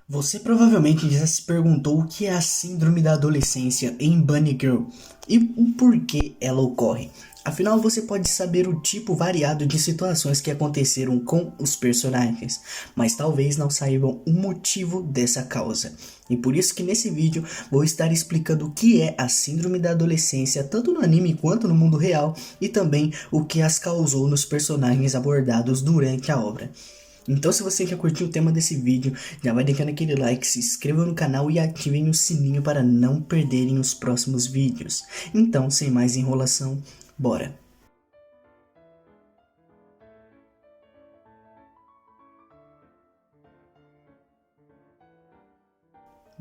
Você provavelmente já se perguntou o que é a síndrome da adolescência em Bunny Girl e o porquê ela ocorre. Afinal, você pode saber o tipo variado de situações que aconteceram com os personagens, mas talvez não saibam o motivo dessa causa. E por isso que nesse vídeo vou estar explicando o que é a síndrome da adolescência, tanto no anime quanto no mundo real, e também o que as causou nos personagens abordados durante a obra. Então, se você já curtiu o tema desse vídeo, já vai deixando aquele like, se inscreva no canal e ativem o sininho para não perderem os próximos vídeos. Então, sem mais enrolação, bora!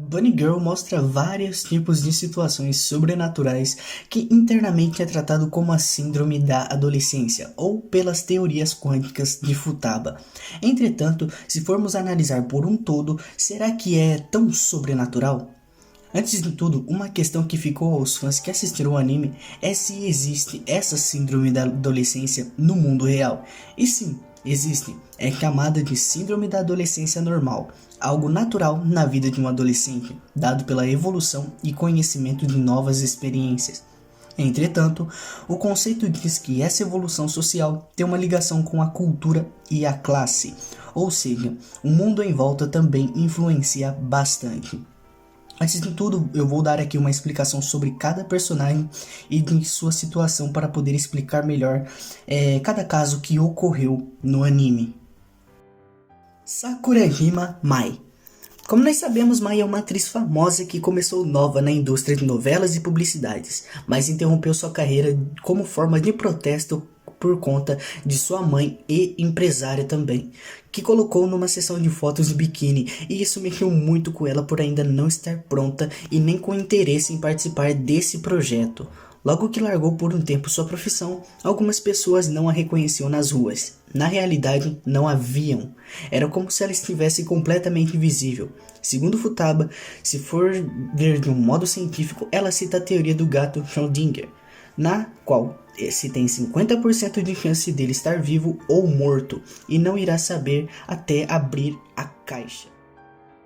Bunny Girl mostra vários tipos de situações sobrenaturais que internamente é tratado como a síndrome da adolescência ou pelas teorias quânticas de Futaba. Entretanto, se formos analisar por um todo, será que é tão sobrenatural? Antes de tudo, uma questão que ficou aos fãs que assistiram o anime é se existe essa síndrome da adolescência no mundo real. E sim, existe. É chamada de síndrome da adolescência normal, algo natural na vida de um adolescente, dado pela evolução e conhecimento de novas experiências. Entretanto, o conceito diz que essa evolução social tem uma ligação com a cultura e a classe, ou seja, o mundo em volta também influencia bastante. Antes de tudo, eu vou dar aqui uma explicação sobre cada personagem e de sua situação para poder explicar melhor cada caso que ocorreu no anime. Sakurajima Mai. Como nós sabemos, Mai é uma atriz famosa que começou nova na indústria de novelas e publicidades, mas interrompeu sua carreira como forma de protesto por conta de sua mãe e empresária também, que colocou numa sessão de fotos de biquíni, e isso mexeu muito com ela por ainda não estar pronta e nem com interesse em participar desse projeto. Logo que largou por um tempo sua profissão, algumas pessoas não a reconheciam nas ruas. Na realidade, não a viam. Era como se ela estivesse completamente invisível. Segundo Futaba, se for ver de um modo científico, ela cita a teoria do gato Schrödinger, na qual se tem 50% de chance dele estar vivo ou morto, e não irá saber até abrir a caixa.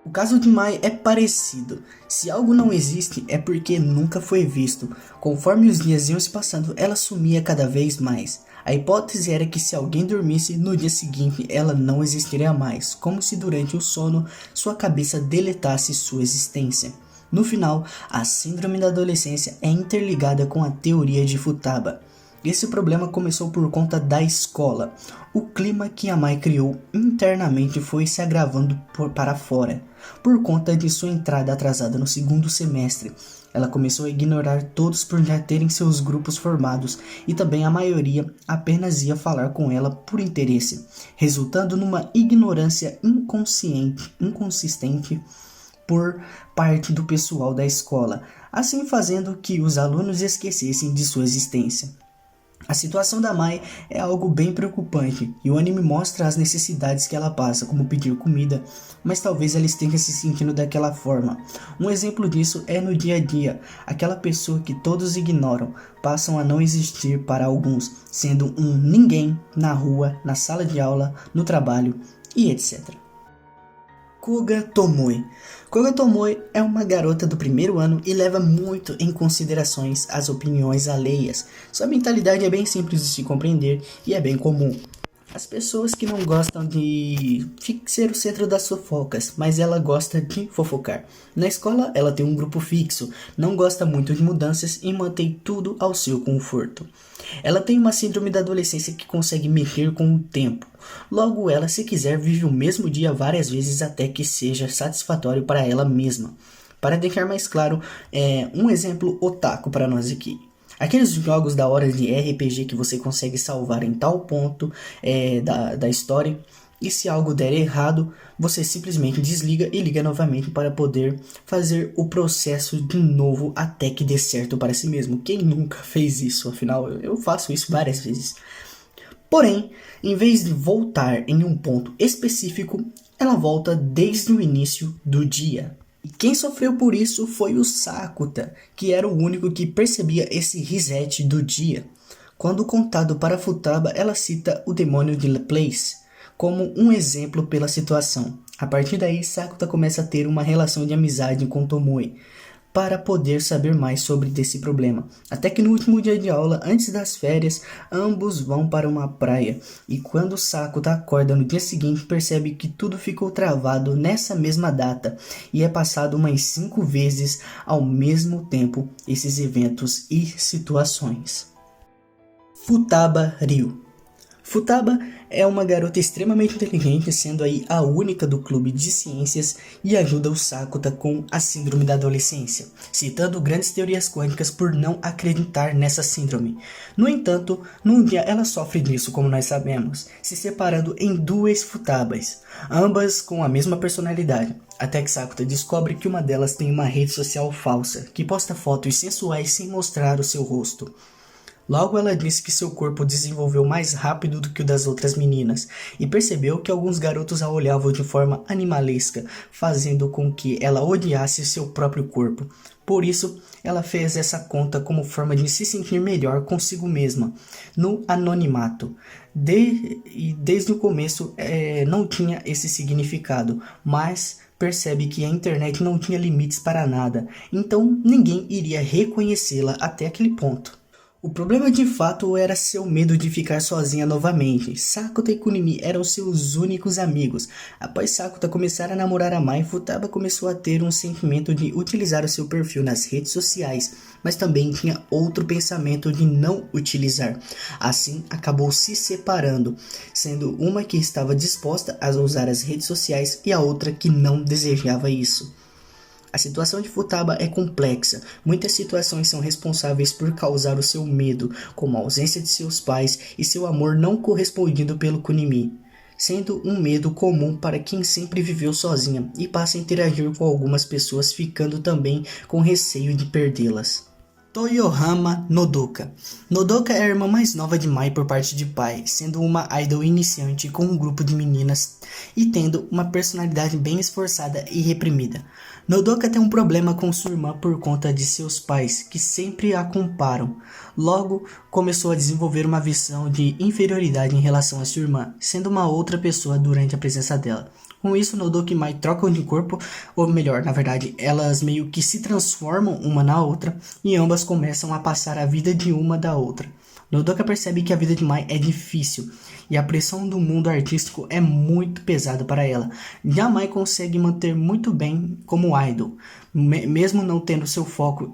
O caso de Mai é parecido. Se algo não existe, é porque nunca foi visto. Conforme os dias iam se passando, ela sumia cada vez mais. A hipótese era que se alguém dormisse, no dia seguinte ela não existiria mais, como se durante o sono sua cabeça deletasse sua existência. No final, a síndrome da adolescência é interligada com a teoria de Futaba. Esse problema começou por conta da escola. O clima que a Mai criou internamente foi se agravando para fora. Por conta de sua entrada atrasada no segundo semestre, ela começou a ignorar todos por já terem seus grupos formados, e também a maioria apenas ia falar com ela por interesse, resultando numa ignorância inconsistente por parte do pessoal da escola, assim fazendo que os alunos esquecessem de sua existência. A situação da Mai é algo bem preocupante, e o anime mostra as necessidades que ela passa, como pedir comida, mas talvez ela esteja se sentindo daquela forma. Um exemplo disso é no dia a dia, aquela pessoa que todos ignoram, passam a não existir para alguns, sendo um ninguém na rua, na sala de aula, no trabalho e etc. Kuga Tomoe. Kuga Tomoe é uma garota do primeiro ano e leva muito em considerações as opiniões alheias. Sua mentalidade é bem simples de se compreender e é bem comum. As pessoas que não gostam de ser o centro das fofocas, mas ela gosta de fofocar. Na escola, ela tem um grupo fixo, não gosta muito de mudanças e mantém tudo ao seu conforto. Ela tem uma síndrome da adolescência que consegue mexer com o tempo. Logo, ela, se quiser, vive o mesmo dia várias vezes até que seja satisfatório para ela mesma. Para deixar mais claro, um exemplo otaku para nós aqui. Aqueles jogos da hora de RPG que você consegue salvar em tal ponto da história, e se algo der errado, você simplesmente desliga e liga novamente para poder fazer o processo de novo até que dê certo para si mesmo. Quem nunca fez isso? Afinal, eu faço isso várias vezes. Porém, em vez de voltar em um ponto específico, ela volta desde o início do dia. E quem sofreu por isso foi o Sakuta, que era o único que percebia esse reset do dia. Quando contado para Futaba, ela cita o demônio de Laplace como um exemplo pela situação. A partir daí, Sakuta começa a ter uma relação de amizade com Tomoe, para poder saber mais sobre desse problema. Até que no último dia de aula, antes das férias, ambos vão para uma praia. E quando Sakuta acorda no dia seguinte, percebe que tudo ficou travado nessa mesma data. E é passado umas 5 vezes ao mesmo tempo esses eventos e situações. Futaba Ryu. Futaba é uma garota extremamente inteligente, sendo aí a única do clube de ciências e ajuda o Sakuta com a síndrome da adolescência, citando grandes teorias quânticas por não acreditar nessa síndrome. No entanto, num dia ela sofre disso, como nós sabemos, se separando em 2 Futabas, ambas com a mesma personalidade. Até que Sakuta descobre que uma delas tem uma rede social falsa, que posta fotos sensuais sem mostrar o seu rosto. Logo ela disse que seu corpo desenvolveu mais rápido do que o das outras meninas e percebeu que alguns garotos a olhavam de forma animalesca, fazendo com que ela odiasse seu próprio corpo. Por isso, ela fez essa conta como forma de se sentir melhor consigo mesma, no anonimato. Desde o começo não tinha esse significado, mas percebe que a internet não tinha limites para nada, então ninguém iria reconhecê-la até aquele ponto. O problema de fato era seu medo de ficar sozinha novamente. Sakuta e Kunimi eram seus únicos amigos. Após Sakuta começar a namorar a Mai, Futaba começou a ter um sentimento de utilizar o seu perfil nas redes sociais, mas também tinha outro pensamento de não utilizar. Assim, acabou se separando, sendo uma que estava disposta a usar as redes sociais e a outra que não desejava isso. A situação de Futaba é complexa. Muitas situações são responsáveis por causar o seu medo, como a ausência de seus pais e seu amor não correspondido pelo Kunimi, sendo um medo comum para quem sempre viveu sozinha e passa a interagir com algumas pessoas, ficando também com receio de perdê-las. Toyohama Nodoka. Nodoka é a irmã mais nova de Mai por parte de pai, sendo uma idol iniciante com um grupo de meninas e tendo uma personalidade bem esforçada e reprimida. Nodoka tem um problema com sua irmã por conta de seus pais, que sempre a comparam. Logo, começou a desenvolver uma visão de inferioridade em relação a sua irmã, sendo uma outra pessoa durante a presença dela. Com isso, Nodoka e Mai trocam de corpo, ou melhor, na verdade, elas meio que se transformam uma na outra e ambas começam a passar a vida de uma da outra. Nodoka percebe que a vida de Mai é difícil e a pressão do mundo artístico é muito pesada para ela. Já Mai consegue manter muito bem como idol, mesmo não tendo esse foco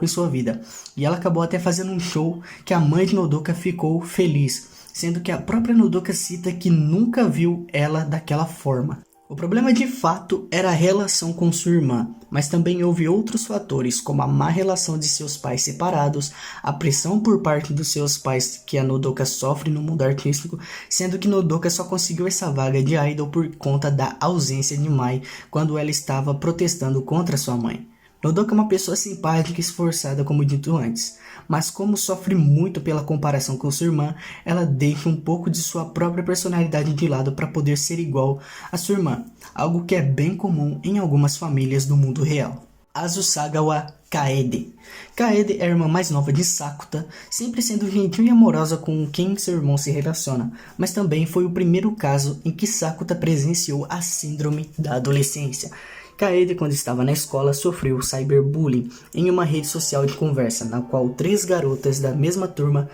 em sua vida. E ela acabou até fazendo um show que a mãe de Nodoka ficou feliz, sendo que a própria Nodoka cita que nunca viu ela daquela forma. O problema de fato era a relação com sua irmã, mas também houve outros fatores, como a má relação de seus pais separados, a pressão por parte dos seus pais que a Nodoka sofre no mundo artístico, sendo que Nodoka só conseguiu essa vaga de idol por conta da ausência de Mai quando ela estava protestando contra sua mãe. Nodoka é uma pessoa simpática e esforçada, como dito antes, mas como sofre muito pela comparação com sua irmã, ela deixa um pouco de sua própria personalidade de lado para poder ser igual a sua irmã, algo que é bem comum em algumas famílias do mundo real. Azusagawa Kaede. Kaede é a irmã mais nova de Sakuta, sempre sendo gentil e amorosa com quem seu irmão se relaciona, mas também foi o primeiro caso em que Sakuta presenciou a síndrome da adolescência. Kaede, quando estava na escola, sofreu cyberbullying em uma rede social de conversa, na qual 3 garotas da mesma turma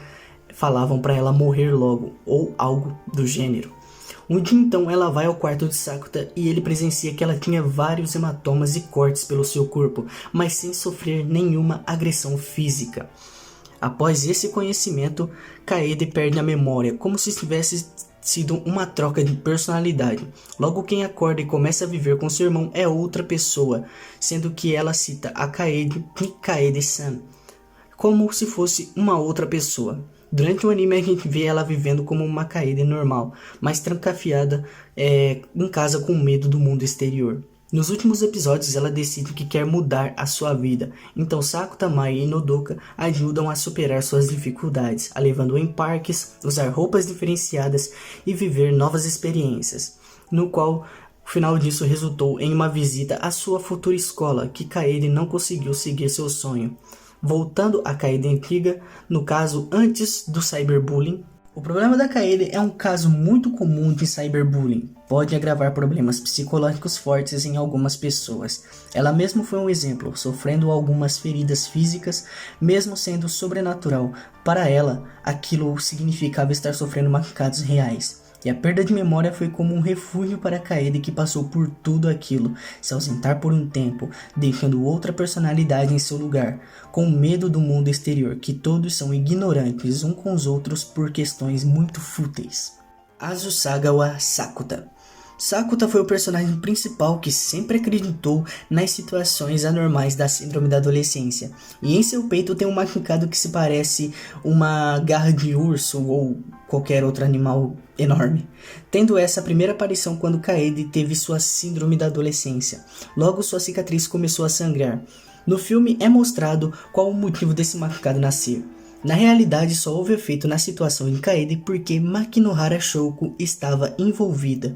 falavam para ela morrer logo, ou algo do gênero. Um dia então ela vai ao quarto de Sakuta e ele presencia que ela tinha vários hematomas e cortes pelo seu corpo, mas sem sofrer nenhuma agressão física. Após esse conhecimento, Kaede perde a memória, como se tivesse sido uma troca de personalidade. Logo quem acorda e começa a viver com seu irmão é outra pessoa, sendo que ela cita a Kaede de Kaede-san, como se fosse uma outra pessoa. Durante o anime a gente vê ela vivendo como uma Kaede normal, mas trancafiada em casa com medo do mundo exterior. Nos últimos episódios ela decide que quer mudar a sua vida, então Sakuta, Mai e Nodoka ajudam a superar suas dificuldades, a levando em parques, usar roupas diferenciadas e viver novas experiências, no qual o final disso resultou em uma visita à sua futura escola, que Kaede não conseguiu seguir seu sonho. Voltando à Kaede antiga, no caso antes do cyberbullying, O problema da Kaede é um caso muito comum de cyberbullying. Pode agravar problemas psicológicos fortes em algumas pessoas. Ela mesma foi um exemplo, sofrendo algumas feridas físicas, mesmo sendo sobrenatural. Para ela, aquilo significava estar sofrendo machucados reais. E a perda de memória foi como um refúgio para Kaede, que passou por tudo aquilo, se ausentar por um tempo, deixando outra personalidade em seu lugar, com medo do mundo exterior, que todos são ignorantes uns com os outros por questões muito fúteis. Azusagawa Sakuta. Sakuta foi o personagem principal que sempre acreditou nas situações anormais da síndrome da adolescência, e em seu peito tem um machucado que se parece uma garra de urso ou qualquer outro animal enorme, tendo essa primeira aparição quando Kaede teve sua síndrome da adolescência. Logo sua cicatriz começou a sangrar. No filme é mostrado qual o motivo desse machucado nascer. Na realidade, só houve efeito na situação de Kaede porque Makinohara Shouko estava envolvida,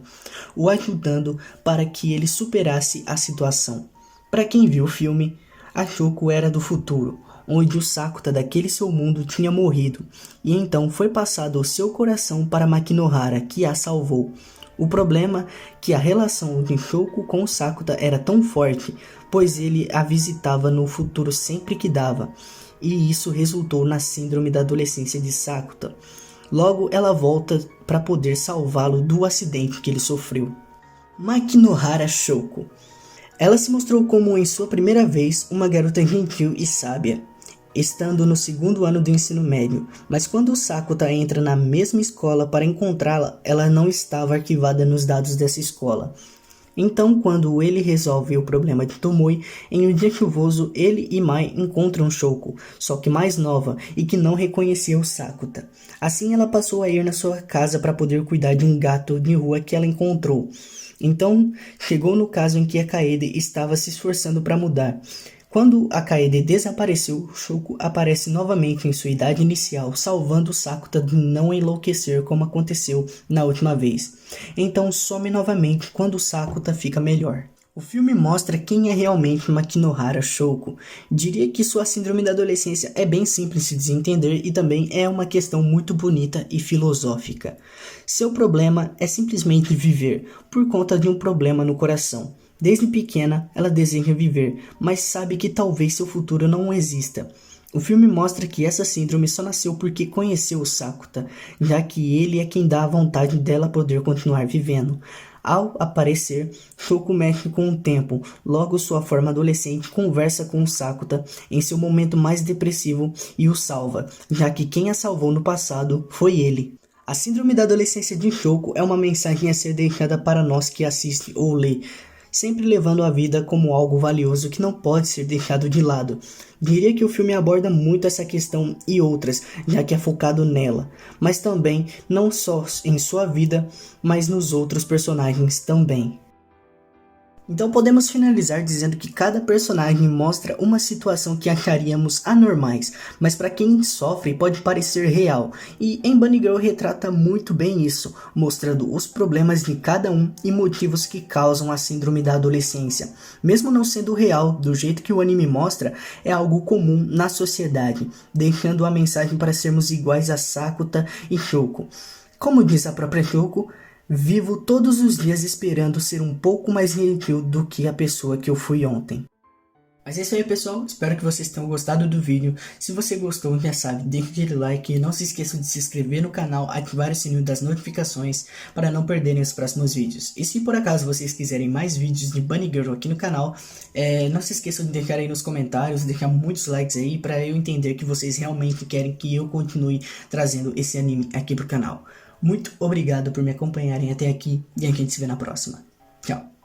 o ajudando para que ele superasse a situação. Para quem viu o filme, a Shouko era do futuro, onde o Sakuta daquele seu mundo tinha morrido, e então foi passado o seu coração para Makinohara, que a salvou. O problema é que a relação de Shouko com o Sakuta era tão forte, pois ele a visitava no futuro sempre que dava, e isso resultou na síndrome da adolescência de Sakuta. Logo ela volta para poder salvá-lo do acidente que ele sofreu. Makinohara Shouko. Ela se mostrou como em sua primeira vez uma garota gentil e sábia, estando no segundo ano do ensino médio, mas quando o Sakuta entra na mesma escola para encontrá-la, ela não estava arquivada nos dados dessa escola. Então, quando ele resolve o problema de Tomoe, em um dia chuvoso, ele e Mai encontram Shouko, só que mais nova e que não reconhecia o Sakuta. Assim, ela passou a ir na sua casa para poder cuidar de um gato de rua que ela encontrou. Então, chegou no caso em que a Kaede estava se esforçando para mudar. Quando a Kaede desapareceu, Shouko aparece novamente em sua idade inicial, salvando o Sakuta de não enlouquecer como aconteceu na última vez. Então some novamente quando o Sakuta fica melhor. O filme mostra quem é realmente Makinohara Shouko. Diria que sua síndrome da adolescência é bem simples de se entender e também é uma questão muito bonita e filosófica. Seu problema é simplesmente viver, por conta de um problema no coração. Desde pequena, ela deseja viver, mas sabe que talvez seu futuro não exista. O filme mostra que essa síndrome só nasceu porque conheceu o Sakuta, já que ele é quem dá a vontade dela poder continuar vivendo. Ao aparecer, Shouko mexe com o tempo, logo sua forma adolescente conversa com o Sakuta em seu momento mais depressivo e o salva, já que quem a salvou no passado foi ele. A síndrome da adolescência de Shouko é uma mensagem a ser deixada para nós que assiste ou lê, sempre levando a vida como algo valioso que não pode ser deixado de lado. Diria que o filme aborda muito essa questão e outras, já que é focado nela, mas também não só em sua vida, mas nos outros personagens também. Então podemos finalizar dizendo que cada personagem mostra uma situação que acharíamos anormais, mas para quem sofre pode parecer real, e em Bunny Girl retrata muito bem isso, mostrando os problemas de cada um e motivos que causam a síndrome da adolescência. Mesmo não sendo real, do jeito que o anime mostra, é algo comum na sociedade, deixando a mensagem para sermos iguais a Sakuta e Shouko. Como diz a própria Shouko, vivo todos os dias esperando ser um pouco mais gentil do que a pessoa que eu fui ontem. Mas é isso aí, pessoal, espero que vocês tenham gostado do vídeo. Se você gostou, já sabe, deixe aquele like e não se esqueçam de se inscrever no canal, ativar o sininho das notificações para não perderem os próximos vídeos. E se por acaso vocês quiserem mais vídeos de Bunny Girl aqui no canal, não se esqueçam de deixar aí nos comentários, deixar muitos likes aí para eu entender que vocês realmente querem que eu continue trazendo esse anime aqui pro canal. Muito obrigado por me acompanharem até aqui e a gente se vê na próxima. Tchau!